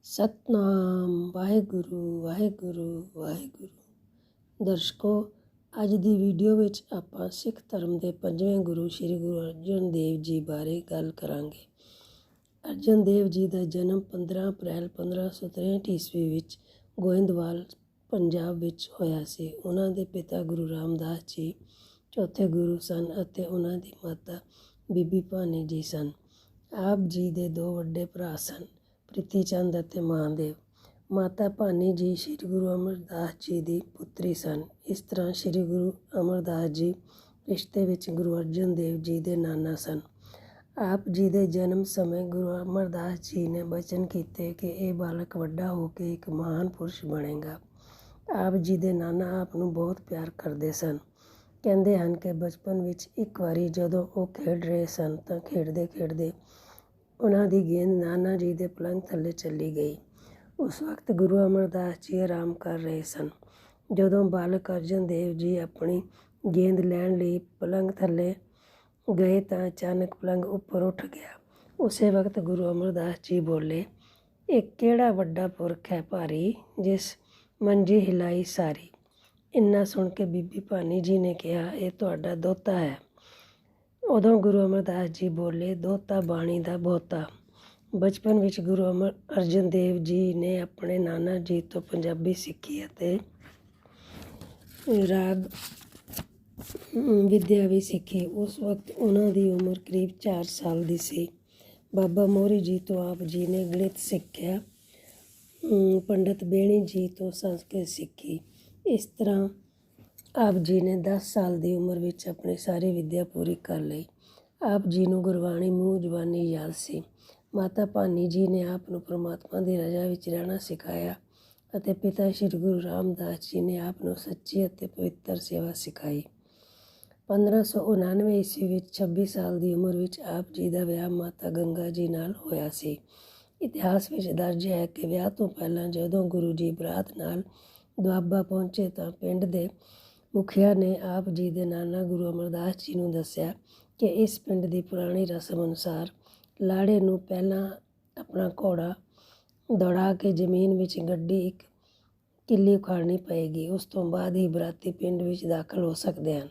ਸਤਨਾਮ ਵਾਹਿਗੁਰੂ ਵਾਹਿਗੁਰੂ ਵਾਹਿਗੁਰੂ। ਦਰਸ਼ਕੋ, ਅੱਜ ਦੀ ਵੀਡੀਓ ਵਿੱਚ ਆਪਾਂ ਸਿੱਖ ਧਰਮ ਦੇ ਪੰਜਵੇਂ ਗੁਰੂ ਸ਼੍ਰੀ ਗੁਰੂ ਅਰਜਨ ਦੇਵ ਜੀ ਬਾਰੇ ਗੱਲ ਕਰਾਂਗੇ। ਅਰਜਨ ਦੇਵ ਜੀ ਦਾ ਜਨਮ 15 ਅਪ੍ਰੈਲ 1563 ਈਸਵੀ ਵਿੱਚ ਗੋਇੰਦਵਾਲ ਪੰਜਾਬ ਵਿੱਚ ਹੋਇਆ ਸੀ। ਉਹਨਾਂ ਦੇ ਪਿਤਾ ਗੁਰੂ ਰਾਮਦਾਸ ਜੀ ਚੌਥੇ ਗੁਰੂ ਸਨ ਅਤੇ ਉਹਨਾਂ ਦੀ ਮਾਤਾ ਬੀਬੀ ਭਾਨੀ ਜੀ ਸਨ। ਆਪ ਜੀ ਦੇ ਦੋ ਵੱਡੇ ਭਰਾ ਸਨ, ਪ੍ਰਿਥੀ ਚੰਦ ਅਤੇ ਮਹਾਦੇਵ। ਮਾਤਾ ਭਾਨੀ ਜੀ ਸ੍ਰੀ ਗੁਰੂ ਅਮਰਦਾਸ ਜੀ ਦੀ ਪੁੱਤਰੀ ਸਨ। ਇਸ ਤਰ੍ਹਾਂ ਸ੍ਰੀ ਗੁਰੂ ਅਮਰਦਾਸ ਜੀ ਰਿਸ਼ਤੇ ਵਿੱਚ ਗੁਰੂ ਅਰਜਨ ਦੇਵ ਜੀ ਦੇ ਨਾਨਾ ਸਨ। ਆਪ ਜੀ ਦੇ ਜਨਮ ਸਮੇਂ ਗੁਰੂ ਅਮਰਦਾਸ ਜੀ ਨੇ ਬਚਨ ਕੀਤੇ ਕਿ ਇਹ ਬਾਲਕ ਵੱਡਾ ਹੋ ਕੇ ਇੱਕ ਮਹਾਨ ਪੁਰਸ਼ ਬਣੇਗਾ। ਆਪ ਜੀ ਦੇ ਨਾਨਾ ਆਪ ਨੂੰ ਬਹੁਤ ਪਿਆਰ ਕਰਦੇ ਸਨ। ਕਹਿੰਦੇ ਹਨ ਕਿ ਬਚਪਨ ਵਿੱਚ ਇੱਕ ਵਾਰੀ ਜਦੋਂ ਉਹ ਖੇਡ ਰਹੇ ਸਨ ਤਾਂ ਖੇਡਦੇ ਖੇਡਦੇ ਉਹਨਾਂ ਦੀ ਗੇਂਦ ਨਾਨਾ ਜੀ ਦੇ ਪਲੰਘ ਥੱਲੇ ਚਲੀ ਗਈ। ਉਸ ਵਕਤ ਗੁਰੂ ਅਮਰਦਾਸ ਜੀ ਆਰਾਮ ਕਰ ਰਹੇ ਸਨ। ਜਦੋਂ ਬਾਲਕ ਅਰਜਨ ਦੇਵ ਜੀ ਆਪਣੀ ਗੇਂਦ ਲੈਣ ਲਈ ਪਲੰਘ ਥੱਲੇ ਗਏ ਤਾਂ ਅਚਾਨਕ ਪਲੰਘ ਉੱਪਰ ਉੱਠ ਗਿਆ। ਉਸੇ ਵਕਤ ਗੁਰੂ ਅਮਰਦਾਸ ਜੀ ਬੋਲੇ, ਇਹ ਕਿਹੜਾ ਵੱਡਾ ਪੁਰਖ ਹੈ ਭਾਰੀ, ਜਿਸ ਮੰਜੀ ਹਿਲਾਈ ਸਾਰੀ। ਇੰਨਾ ਸੁਣ ਕੇ ਬੀਬੀ ਭਾਨੀ ਜੀ ਨੇ ਕਿਹਾ, ਇਹ ਤੁਹਾਡਾ ਦੋਹਤਾ ਹੈ। ਉਦੋਂ ਗੁਰੂ ਅਮਰਦਾਸ ਜੀ ਬੋਲੇ, ਦੋਹਤਾ ਬਾਣੀ ਦਾ ਬਹੁਤਾ। ਬਚਪਨ ਵਿੱਚ ਗੁਰੂ ਅਰਜਨ ਦੇਵ ਜੀ ਨੇ ਆਪਣੇ ਨਾਨਾ ਜੀ ਤੋਂ ਪੰਜਾਬੀ ਸਿੱਖੀ ਅਤੇ ਰਾਗ ਵਿੱਦਿਆ ਵੀ ਸਿੱਖੀ। ਉਸ ਵਕਤ ਉਹਨਾਂ ਦੀ ਉਮਰ ਕਰੀਬ 4 ਸਾਲ ਦੀ ਸੀ। ਬਾਬਾ ਮੋਹਰੀ ਜੀ ਤੋਂ ਆਪ ਜੀ ਨੇ ਗਣਿਤ ਸਿੱਖਿਆ। ਪੰਡਤ ਬੇਣੀ ਜੀ ਤੋਂ ਸੰਸਕ੍ਰਿਤ ਸਿੱਖੀ। ਇਸ ਤਰ੍ਹਾਂ ਆਪ ਜੀ ਨੇ 10 ਸਾਲ ਦੀ ਉਮਰ ਵਿੱਚ ਆਪਣੀ ਸਾਰੀ ਵਿੱਦਿਆ ਪੂਰੀ ਕਰ ਲਈ। ਆਪ ਜੀ ਨੂੰ ਗੁਰਬਾਣੀ ਮੂੰਹ ਜ਼ੁਬਾਨੀ ਯਾਦ ਸੀ। ਮਾਤਾ ਭਾਨੀ ਜੀ ਨੇ ਆਪ ਨੂੰ ਪਰਮਾਤਮਾ ਦੀ ਰਜ਼ਾ ਵਿੱਚ ਰਹਿਣਾ ਸਿਖਾਇਆ ਅਤੇ ਪਿਤਾ ਸ਼੍ਰੀ ਗੁਰੂ ਰਾਮਦਾਸ ਜੀ ਨੇ ਆਪ ਨੂੰ ਸੱਚੀ ਅਤੇ ਪਵਿੱਤਰ ਸੇਵਾ ਸਿਖਾਈ। 1599 ਈਸਵੀ ਵਿੱਚ 26 ਸਾਲ ਦੀ ਉਮਰ ਵਿੱਚ ਆਪ ਜੀ ਦਾ ਵਿਆਹ ਮਾਤਾ ਗੰਗਾ ਜੀ ਨਾਲ ਹੋਇਆ ਸੀ। ਇਤਿਹਾਸ ਵਿੱਚ ਦਰਜ ਹੈ ਕਿ ਵਿਆਹ ਤੋਂ ਪਹਿਲਾਂ ਜਦੋਂ ਗੁਰੂ ਜੀ ਬਰਾਤ ਨਾਲ ਦੁਆਬਾ ਪਹੁੰਚੇ ਤਾਂ ਪਿੰਡ ਦੇ ਮੁਖੀਆ ਨੇ ਆਪ ਜੀ ਦੇ ਨਾਨਾ ਗੁਰੂ ਅਮਰਦਾਸ ਜੀ ਨੂੰ ਦੱਸਿਆ ਕਿ ਇਸ ਪਿੰਡ ਦੀ ਪੁਰਾਣੀ ਰਸਮ ਅਨੁਸਾਰ ਲਾੜੇ ਨੂੰ ਪਹਿਲਾਂ ਆਪਣਾ ਘੋੜਾ ਦੌੜਾ ਕੇ ਜ਼ਮੀਨ ਵਿੱਚ ਗੱਡੀ ਇੱਕ ਕਿੱਲੀ ਉਖਾੜਨੀ ਪਏਗੀ। ਉਸ ਤੋਂ ਬਾਅਦ ਹੀ ਬਰਾਤੀ ਪਿੰਡ ਵਿੱਚ ਦਾਖਲ ਹੋ ਸਕਦੇ ਹਨ।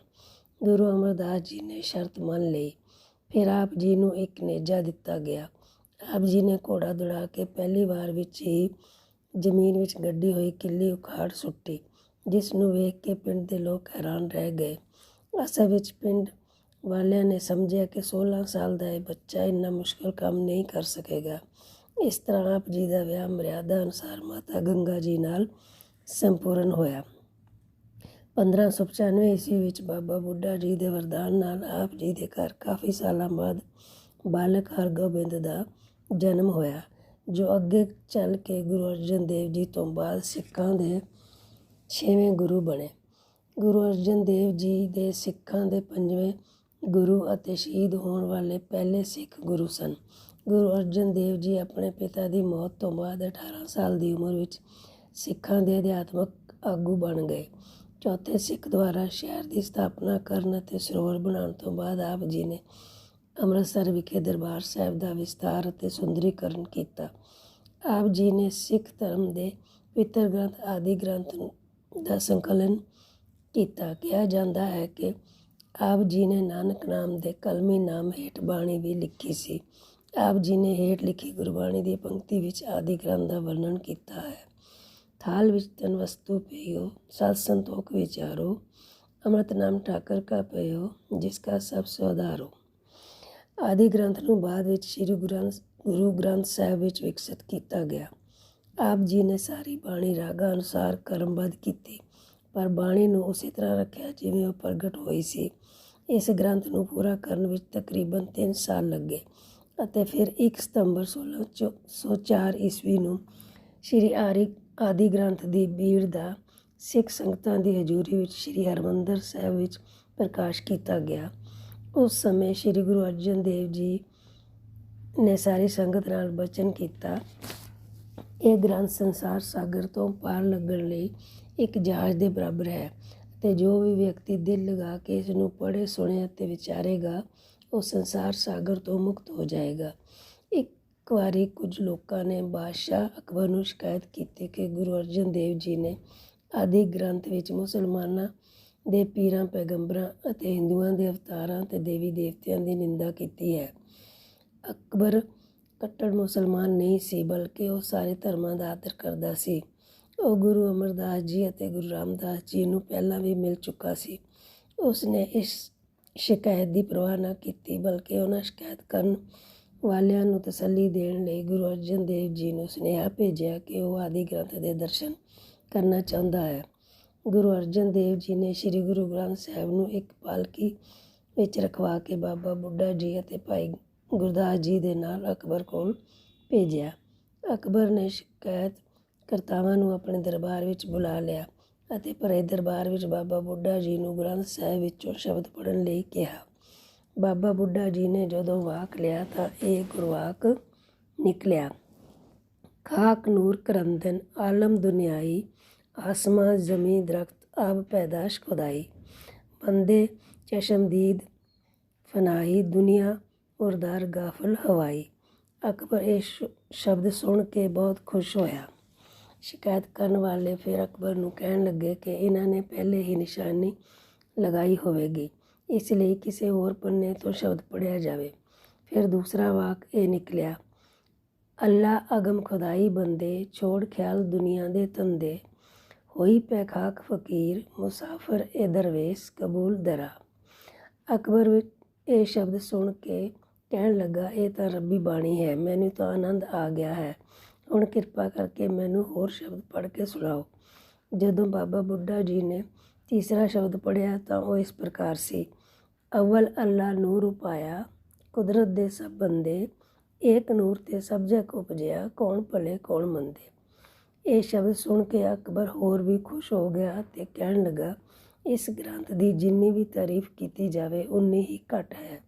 ਗੁਰੂ ਅਮਰਦਾਸ ਜੀ ਨੇ ਸ਼ਰਤ ਮੰਨ ਲਈ। ਫਿਰ ਆਪ ਜੀ ਨੂੰ ਇੱਕ ਨੇਜਾ ਦਿੱਤਾ ਗਿਆ। ਆਪ ਜੀ ਨੇ ਘੋੜਾ ਦੌੜਾ ਕੇ ਪਹਿਲੀ ਵਾਰ ਵਿੱਚ ਹੀ ਜ਼ਮੀਨ ਵਿੱਚ ਗੱਡੀ ਹੋਈ ਕਿੱਲੀ ਉਖਾੜ ਸੁੱਟੀ, ਜਿਸ ਨੂੰ ਵੇਖ ਕੇ ਪਿੰਡ ਦੇ ਲੋਕ ਹੈਰਾਨ ਰਹਿ ਗਏ। ਅਸਲ ਵਿੱਚ ਪਿੰਡ ਵਾਲਿਆਂ ਨੇ ਸਮਝਿਆ ਕਿ 16 ਸਾਲ ਦਾ ਇਹ ਬੱਚਾ ਇੰਨਾ ਮੁਸ਼ਕਲ ਕੰਮ ਨਹੀਂ ਕਰ ਸਕੇਗਾ। ਇਸ ਤਰ੍ਹਾਂ ਆਪ ਜੀ ਦਾ ਵਿਆਹ ਮਰਿਆਦਾ ਅਨੁਸਾਰ ਮਾਤਾ ਗੰਗਾ ਜੀ ਨਾਲ ਸੰਪੂਰਨ ਹੋਇਆ। 1595 ਈਸਵੀ ਵਿੱਚ ਬਾਬਾ ਬੁੱਢਾ ਜੀ ਦੇ ਵਰਦਾਨ ਨਾਲ ਆਪ ਜੀ ਦੇ ਘਰ ਕਾਫੀ ਸਾਲਾਂ ਬਾਅਦ ਬਾਲਕ ਹਰਗੋਬਿੰਦ ਦਾ ਜਨਮ ਹੋਇਆ, ਜੋ ਅੱਗੇ ਚੱਲ ਕੇ ਗੁਰੂ ਅਰਜਨ ਦੇਵ ਜੀ ਤੋਂ ਬਾਅਦ ਸਿੱਖਾਂ ਦੇ 6ਵੇਂ ਗੁਰੂ ਬਣੇ। ਗੁਰੂ ਅਰਜਨ ਦੇਵ ਜੀ ਦੇ ਸਿੱਖਾਂ ਦੇ 5ਵੇਂ ਗੁਰੂ ਅਤੇ ਸ਼ਹੀਦ ਹੋਣ ਵਾਲੇ ਪਹਿਲੇ ਸਿੱਖ ਗੁਰੂ ਸਨ। ਗੁਰੂ ਅਰਜਨ ਦੇਵ ਜੀ ਆਪਣੇ ਪਿਤਾ ਦੀ ਮੌਤ ਤੋਂ ਬਾਅਦ 18 ਸਾਲ ਦੀ ਉਮਰ ਵਿੱਚ ਸਿੱਖਾਂ ਦੇ ਅਧਿਆਤਮਕ ਆਗੂ ਬਣ ਗਏ। ਚੌਥੇ ਸਿੱਖ ਦੁਆਰਾ ਸ਼ਹਿਰ ਦੀ ਸਥਾਪਨਾ ਕਰਨ ਅਤੇ ਸਰੋਵਰ ਬਣਾਉਣ ਤੋਂ ਬਾਅਦ ਆਪ ਜੀ ਨੇ ਅੰਮ੍ਰਿਤਸਰ ਵਿਖੇ ਦਰਬਾਰ ਸਾਹਿਬ ਦਾ ਵਿਸਤਾਰ ਅਤੇ ਸੁੰਦਰੀਕਰਨ ਕੀਤਾ। ਆਪ ਜੀ ਨੇ ਸਿੱਖ ਧਰਮ ਦੇ ਪਵਿੱਤਰ ਗ੍ਰੰਥ ਆਦਿ ਗ੍ਰੰਥ ਦਾ ਸੰਕਲਨ ਕੀਤਾ। ਕਿਹਾ ਜਾਂਦਾ ਹੈ ਕਿ ਆਪ ਜੀ ਨੇ ਨਾਨਕ ਨਾਮ ਦੇ ਕਲਮੀ ਨਾਮ ਹੇਠ ਬਾਣੀ ਵੀ ਲਿਖੀ ਸੀ। ਆਪ ਜੀ ਨੇ ਹੇਠ ਲਿਖੀ ਗੁਰਬਾਣੀ ਦੀ ਪੰਕਤੀ ਵਿੱਚ ਆਦਿ ਗ੍ਰੰਥ ਦਾ ਵਰਣਨ ਕੀਤਾ ਹੈ। ਥਾਲ ਵਿੱਚ ਤਨ ਵਸਤੂ ਪਈਓ, ਸਤ ਸੰਤੋਖ ਵਿਚਾਰੋ, ਅੰਮ੍ਰਿਤ ਨਾਮ ਠਾਕਰ ਕਾ ਪਈਓ, ਜਿਸ ਕਾ ਸਭ ਸੁਧਾਰੋ। ਆਦਿ ਗ੍ਰੰਥ ਨੂੰ ਬਾਅਦ ਵਿੱਚ ਸ੍ਰੀ ਗੁਰੂ ਗ੍ਰੰਥ ਸਾਹਿਬ ਵਿੱਚ ਵਿਕਸਿਤ ਕੀਤਾ ਗਿਆ। ਆਪ ਜੀ ਨੇ ਸਾਰੀ ਬਾਣੀ ਰਾਗਾਂ ਅਨੁਸਾਰ ਕਰਮਬੱਧ ਕੀਤੀ, ਪਰ ਬਾਣੀ ਨੂੰ ਉਸੇ ਤਰ੍ਹਾਂ ਰੱਖਿਆ ਜਿਵੇਂ ਉਹ ਪ੍ਰਗਟ ਹੋਈ ਸੀ। ਇਸ ਗ੍ਰੰਥ ਨੂੰ ਪੂਰਾ ਕਰਨ ਵਿੱਚ ਤਕਰੀਬਨ 3 ਸਾਲ ਲੱਗੇ ਅਤੇ ਫਿਰ 1 ਸਤੰਬਰ 1604 ਈਸਵੀ ਨੂੰ ਸ੍ਰੀ ਆਦਿ ਗ੍ਰੰਥ ਦੀ ਬੀੜ ਦਾ ਸਿੱਖ ਸੰਗਤਾਂ ਦੀ ਹਜ਼ੂਰੀ ਵਿੱਚ ਸ੍ਰੀ ਹਰਿਮੰਦਰ ਸਾਹਿਬ ਵਿੱਚ ਪ੍ਰਕਾਸ਼ ਕੀਤਾ ਗਿਆ। ਉਸ ਸਮੇਂ ਸ੍ਰੀ ਗੁਰੂ ਅਰਜਨ ਦੇਵ ਜੀ ਨੇ ਸਾਰੀ ਸੰਗਤ ਨਾਲ ਬਚਨ ਕੀਤਾ, ਇਹ ਗ੍ਰੰਥ ਸੰਸਾਰ ਸਾਗਰ ਤੋਂ ਪਾਰ ਲੱਗਣ ਲਈ ਇੱਕ ਜਹਾਜ਼ ਦੇ ਬਰਾਬਰ ਹੈ ਅਤੇ ਜੋ ਵੀ ਵਿਅਕਤੀ ਦਿਲ ਲਗਾ ਕੇ ਇਸ ਨੂੰ ਪੜ੍ਹੇ, ਸੁਣੇ ਅਤੇ ਵਿਚਾਰੇਗਾ, ਉਹ ਸੰਸਾਰ ਸਾਗਰ ਤੋਂ ਮੁਕਤ ਹੋ ਜਾਏਗਾ। ਇੱਕ ਇੱਕ ਵਾਰੀ ਕੁਝ ਲੋਕਾਂ ਨੇ ਬਾਦਸ਼ਾਹ ਅਕਬਰ ਨੂੰ ਸ਼ਿਕਾਇਤ ਕੀਤੀ ਕਿ ਗੁਰੂ ਅਰਜਨ ਦੇਵ ਜੀ ਨੇ ਆਦਿ ਗ੍ਰੰਥ ਵਿੱਚ ਮੁਸਲਮਾਨਾਂ ਦੇ ਪੀਰਾਂ, ਪੈਗੰਬਰਾਂ ਅਤੇ ਹਿੰਦੂਆਂ ਦੇ ਅਵਤਾਰਾਂ ਅਤੇ ਦੇਵੀ ਦੇਵਤਿਆਂ ਦੀ ਨਿੰਦਾ ਕੀਤੀ ਹੈ। ਅਕਬਰ ਕੱਟੜ ਮੁਸਲਮਾਨ ਨਹੀਂ ਸੀ, ਬਲਕਿ ਉਹ ਸਾਰੇ ਧਰਮਾਂ ਦਾ ਆਦਰ ਕਰਦਾ ਸੀ। ਉਹ ਗੁਰੂ ਅਮਰਦਾਸ ਜੀ ਅਤੇ ਗੁਰੂ ਰਾਮਦਾਸ ਜੀ ਨੂੰ ਪਹਿਲਾਂ ਵੀ ਮਿਲ ਚੁੱਕਾ ਸੀ। ਉਸ ਨੇ ਇਸ ਸ਼ਿਕਾਇਤ ਦੀ ਪਰਵਾਹ ਨਾ ਕੀਤੀ, ਬਲਕਿ ਉਹਨਾਂ ਸ਼ਿਕਾਇਤ ਕਰਨ ਵਾਲਿਆਂ ਨੂੰ ਤਸੱਲੀ ਦੇਣ ਲਈ ਗੁਰੂ ਅਰਜਨ ਦੇਵ ਜੀ ਨੂੰ ਸੁਨੇਹਾ ਭੇਜਿਆ ਕਿ ਉਹ ਆਦਿ ਗ੍ਰੰਥ ਦੇ ਦਰਸ਼ਨ ਕਰਨਾ ਚਾਹੁੰਦਾ ਹੈ। ਗੁਰੂ ਅਰਜਨ ਦੇਵ ਜੀ ਨੇ ਸ੍ਰੀ ਗੁਰੂ ਗ੍ਰੰਥ ਸਾਹਿਬ ਨੂੰ ਇੱਕ ਪਾਲਕੀ ਵਿੱਚ ਰਖਵਾ ਕੇ ਬਾਬਾ ਬੁੱਢਾ ਜੀ ਅਤੇ ਭਾਈ ਗੁਰਦਾਸ ਜੀ ਦੇ ਨਾਲ ਅਕਬਰ ਕੋਲ ਭੇਜਿਆ। ਅਕਬਰ ਨੇ ਸ਼ਿਕਾਇਤ ਕਰਤਾਵਾਂ ਨੂੰ ਆਪਣੇ ਦਰਬਾਰ ਵਿੱਚ ਬੁਲਾ ਲਿਆ ਅਤੇ ਭਰੇ ਦਰਬਾਰ ਵਿੱਚ ਬਾਬਾ ਬੁੱਢਾ ਜੀ ਨੂੰ ਗ੍ਰੰਥ ਸਾਹਿਬ ਵਿੱਚੋਂ ਸ਼ਬਦ ਪੜ੍ਹਨ ਲਈ ਕਿਹਾ। ਬਾਬਾ ਬੁੱਢਾ ਜੀ ਨੇ ਜਦੋਂ ਵਾਕ ਲਿਆ ਤਾਂ ਇਹ ਗੁਰਵਾਕ ਨਿਕਲਿਆ। ਖਾਕ ਨੂਰ ਕਰੰਦਨ ਆਲਮ ਦੁਨਿਆਈ, ਆਸਮਾਂ ਜ਼ਮੀਂ ਦਰਖਤ ਆਬ ਪੈਦਾਸ਼ ਖੁਦਾਈ, ਬੰਦੇ ਚਸ਼ਮਦੀਦ ਫਨਾਈ, ਦੁਨੀਆ ਮੁਰਦਾਰ ਗਾਫਲ ਹਵਾਈ। ਅਕਬਰ ਇਹ ਸ਼ਬਦ ਸੁਣ ਕੇ ਬਹੁਤ ਖੁਸ਼ ਹੋਇਆ। ਸ਼ਿਕਾਇਤ ਕਰਨ ਵਾਲੇ ਫਿਰ ਅਕਬਰ ਨੂੰ ਕਹਿਣ ਲੱਗੇ ਕਿ ਇਹਨਾਂ ਨੇ ਪਹਿਲੇ ਹੀ ਨਿਸ਼ਾਨੀ ਲਗਾਈ ਹੋਵੇਗੀ, ਇਸ ਲਈ ਕਿਸੇ ਹੋਰ ਪੰਨੇ ਤੋਂ ਸ਼ਬਦ ਪੜ੍ਹਿਆ ਜਾਵੇ। ਫਿਰ ਦੂਸਰਾ ਵਾਕ ਇਹ ਨਿਕਲਿਆ, ਅੱਲਾ ਅਗਮ ਖੁਦਾਈ ਬੰਦੇ, ਛੋੜ ਖਿਆਲ ਦੁਨੀਆ ਦੇ ਧੰਦੇ, ਹੋਈ ਪੈ ਖਾਕ ਫਕੀਰ, ਮੁਸਾਫਰ ਏ ਦਰਵੇਸ਼ ਕਬੂਲ ਦਰਾ। ਅਕਬਰ ਵਿੱਚ ਇਹ ਸ਼ਬਦ ਸੁਣ ਕੇ ਕਹਿਣ ਲੱਗਾ, ਇਹ ਤਾਂ ਰੱਬੀ ਬਾਣੀ ਹੈ, ਮੈਨੂੰ ਤਾਂ ਆਨੰਦ ਆ ਗਿਆ ਹੈ। ਹੁਣ ਕਿਰਪਾ ਕਰਕੇ ਮੈਨੂੰ ਹੋਰ ਸ਼ਬਦ ਪੜ੍ਹ ਕੇ ਸੁਣਾਓ। ਜਦੋਂ ਬਾਬਾ ਬੁੱਢਾ ਜੀ ਨੇ ਤੀਸਰਾ ਸ਼ਬਦ ਪੜ੍ਹਿਆ ਤਾਂ ਉਹ ਇਸ ਪ੍ਰਕਾਰ ਸੀ, ਅਵਲ ਅੱਲਾ ਨੂਰ ਉਪਾਇਆ, ਕੁਦਰਤ ਦੇ ਸਭ ਬੰਦੇ, ਏਕ ਨੂਰ ਤੇ ਸਭ ਜਗ ਉਪਜਿਆ, ਕੌਣ ਭਲੇ ਕੌਣ ਮੰਦੇ। ਇਹ ਸ਼ਬਦ ਸੁਣ ਕੇ ਅਕਬਰ ਹੋਰ ਵੀ ਖੁਸ਼ ਹੋ ਗਿਆ ਅਤੇ ਕਹਿਣ ਲੱਗਾ, ਇਸ ਗ੍ਰੰਥ ਦੀ ਜਿੰਨੀ ਵੀ ਤਾਰੀਫ ਕੀਤੀ ਜਾਵੇ ਉਨੀ ਹੀ ਘੱਟ ਹੈ।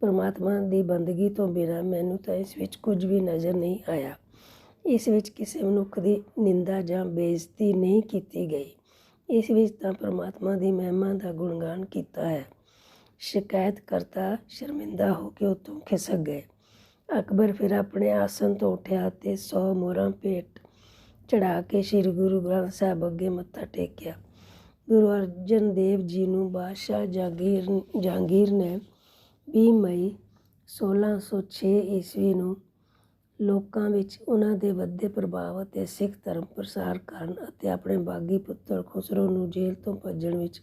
ਪਰਮਾਤਮਾ ਦੀ ਬੰਦਗੀ ਤੋਂ ਬਿਨਾਂ ਮੈਨੂੰ ਤਾਂ ਇਸ ਵਿੱਚ ਕੁਝ ਵੀ ਨਜ਼ਰ ਨਹੀਂ ਆਇਆ। ਇਸ ਵਿੱਚ ਕਿਸੇ ਮਨੁੱਖ ਦੀ ਨਿੰਦਾ ਜਾਂ ਬੇਇੱਜ਼ਤੀ ਨਹੀਂ ਕੀਤੀ ਗਈ। ਇਸ ਵਿੱਚ ਤਾਂ ਪਰਮਾਤਮਾ ਦੀ ਮਹਿਮਾ ਦਾ ਗੁਣਗਾਨ ਕੀਤਾ ਹੈ। ਸ਼ਿਕਾਇਤਕਰਤਾ ਸ਼ਰਮਿੰਦਾ ਹੋ ਕੇ ਉੱਥੋਂ ਖਿਸਕ ਗਏ। ਅਕਬਰ ਫਿਰ ਆਪਣੇ ਆਸਣ ਤੋਂ ਉੱਠਿਆ ਅਤੇ 100 ਮੋਹਰਾਂ ਭੇਟ ਚੜ੍ਹਾ ਕੇ ਸ੍ਰੀ ਗੁਰੂ ਗ੍ਰੰਥ ਸਾਹਿਬ ਅੱਗੇ ਮੱਥਾ ਟੇਕਿਆ। ਗੁਰੂ ਅਰਜਨ ਦੇਵ ਜੀ ਨੂੰ ਬਾਦਸ਼ਾਹ ਜਹਾਂਗੀਰ ਨੇ 20 ਮਈ 1606 ਈਸਵੀ ਨੂੰ ਲੋਕਾਂ ਵਿੱਚ ਉਹਨਾਂ ਦੇ ਵੱਧਦੇ ਪ੍ਰਭਾਵ ਅਤੇ ਸਿੱਖ ਧਰਮ ਪ੍ਰਸਾਰ ਕਰਨ ਅਤੇ ਆਪਣੇ ਬਾਗੀ ਪੁੱਤਰ ਖੁਸਰੋ ਨੂੰ ਜੇਲ੍ਹ ਤੋਂ ਭੱਜਣ ਵਿੱਚ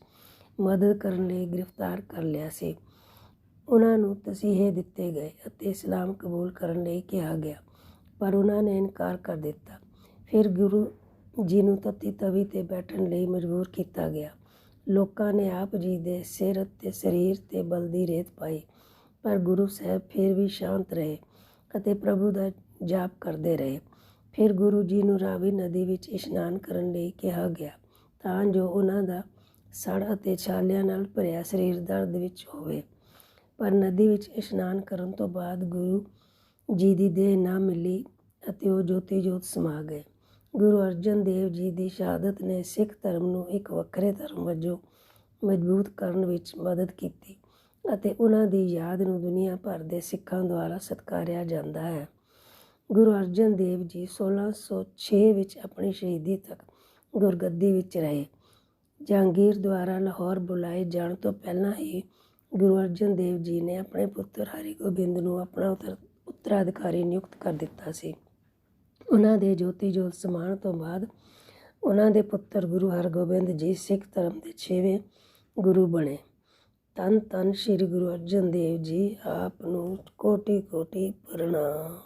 ਮਦਦ ਕਰਨ ਲਈ ਗ੍ਰਿਫਤਾਰ ਕਰ ਲਿਆ ਸੀ। ਉਹਨਾਂ ਨੂੰ ਤਸੀਹੇ ਦਿੱਤੇ ਗਏ ਅਤੇ ਇਸਲਾਮ ਕਬੂਲ ਕਰਨ ਲਈ ਕਿਹਾ ਗਿਆ, ਪਰ ਉਹਨਾਂ ਨੇ ਇਨਕਾਰ ਕਰ ਦਿੱਤਾ। ਫਿਰ ਗੁਰੂ ਜੀ ਨੂੰ ਤੱਤੀ ਤਵੀ 'ਤੇ ਬੈਠਣ ਲਈ ਮਜਬੂਰ ਕੀਤਾ ਗਿਆ। ਲੋਕਾਂ ਨੇ ਆਪ ਜੀ ਦੇ ਸਿਰ ਅਤੇ ਸਰੀਰ 'ਤੇ ਬਲਦੀ ਰੇਤ ਪਾਈ, ਪਰ ਗੁਰੂ ਸਾਹਿਬ ਫਿਰ ਵੀ ਸ਼ਾਂਤ ਰਹੇ ਅਤੇ ਪ੍ਰਭੂ ਦਾ ਜਾਪ ਕਰਦੇ ਰਹੇ। ਫਿਰ ਗੁਰੂ ਜੀ ਨੂੰ ਰਾਵੀ ਨਦੀ ਵਿੱਚ ਇਸ਼ਨਾਨ ਕਰਨ ਲਈ ਕਿਹਾ ਗਿਆ ਤਾਂ ਜੋ ਉਹਨਾਂ ਦਾ ਸੜ ਅਤੇ ਛਾਲਿਆਂ ਨਾਲ ਭਰਿਆ ਸਰੀਰ ਦਰਦ ਵਿੱਚ ਹੋਵੇ, ਪਰ ਨਦੀ ਵਿੱਚ ਇਸ਼ਨਾਨ ਕਰਨ ਤੋਂ ਬਾਅਦ ਗੁਰੂ ਜੀ ਦੀ ਦੇਹ ਨਾ ਮਿਲੀ ਅਤੇ ਉਹ ਜੋਤੀ ਜੋਤ ਸਮਾ ਗਏ। ਗੁਰੂ ਅਰਜਨ ਦੇਵ ਜੀ ਦੀ ਸ਼ਹਾਦਤ ਨੇ ਸਿੱਖ ਧਰਮ ਨੂੰ ਇੱਕ ਵੱਖਰੇ ਧਰਮ ਵਜੋਂ ਮਜ਼ਬੂਤ ਕਰਨ ਵਿੱਚ ਮਦਦ ਕੀਤੀ ਅਤੇ ਉਹਨਾਂ ਦੀ ਯਾਦ ਨੂੰ ਦੁਨੀਆ ਭਰ ਦੇ ਸਿੱਖਾਂ ਦੁਆਰਾ ਸਤਿਕਾਰਿਆ ਜਾਂਦਾ ਹੈ। ਗੁਰੂ ਅਰਜਨ ਦੇਵ ਜੀ 1606 ਵਿੱਚ ਆਪਣੀ ਸ਼ਹੀਦੀ ਤੱਕ ਗੁਰਗੱਦੀ ਵਿੱਚ ਰਹੇ। ਜਹਾਂਗੀਰ ਦੁਆਰਾ ਲਾਹੌਰ ਬੁਲਾਏ ਜਾਣ ਤੋਂ ਪਹਿਲਾਂ ਹੀ ਗੁਰੂ ਅਰਜਨ ਦੇਵ ਜੀ ਨੇ ਆਪਣੇ ਪੁੱਤਰ ਹਰਿਗੋਬਿੰਦ ਨੂੰ ਆਪਣਾ ਉੱਤਰਾਧਿਕਾਰੀ ਨਿਯੁਕਤ ਕਰ ਦਿੱਤਾ ਸੀ। ਉਹਨਾਂ ਦੇ ਜੋਤੀ ਜੋਤ ਸਮਾਉਣ ਤੋਂ ਬਾਅਦ ਉਹਨਾਂ ਦੇ ਪੁੱਤਰ ਗੁਰੂ ਹਰਗੋਬਿੰਦ ਜੀ ਸਿੱਖ ਧਰਮ ਦੇ 6ਵੇਂ ਗੁਰੂ ਬਣੇ। ਧੰਨ ਧੰਨ ਸ਼੍ਰੀ ਗੁਰੂ ਅਰਜਨ ਦੇਵ ਜੀ, ਆਪ ਨੂੰ ਕੋਟि ਕੋਟि ਪ੍ਰਣਾਮ।